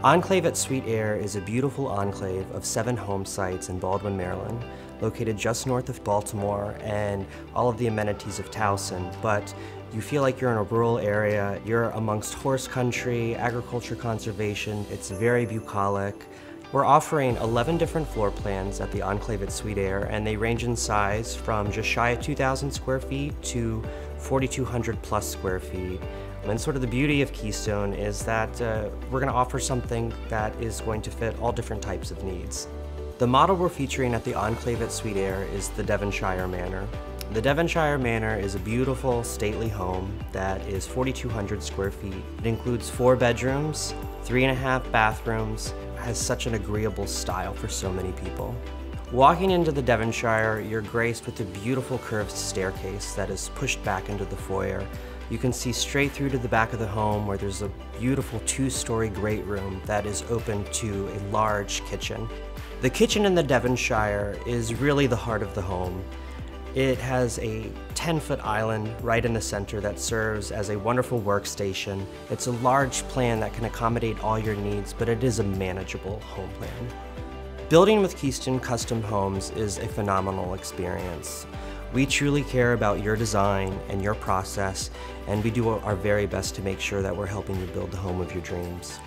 Enclave at Sweet Air is a beautiful enclave of 7 home sites in Baldwin, Maryland, located just north of Baltimore and all of the amenities of Towson, but you feel like you're in a rural area, you're amongst horse country, agriculture conservation, it's very bucolic. We're offering 11 different floor plans at the Enclave at Sweet Air, and they range in size from just shy of 2,000 square feet to 4,200 plus square feet. And sort of the beauty of Keystone is that we're going to offer something that is going to fit all different types of needs. The model we're featuring at the Enclave at Sweet Air is the Devonshire Manor. The Devonshire Manor is a beautiful, stately home that is 4,200 square feet. It includes 4 bedrooms, 3.5 bathrooms, has such an agreeable style for so many people. Walking into the Devonshire, you're graced with a beautiful curved staircase that is pushed back into the foyer. You can see straight through to the back of the home where there's a beautiful 2-story great room that is open to a large kitchen. The kitchen in the Devonshire is really the heart of the home. It has a 10-foot island right in the center that serves as a wonderful workstation. It's a large plan that can accommodate all your needs, but it is a manageable home plan. Building with Keystone Custom Homes is a phenomenal experience. We truly care about your design and your process, and we do our very best to make sure that we're helping you build the home of your dreams.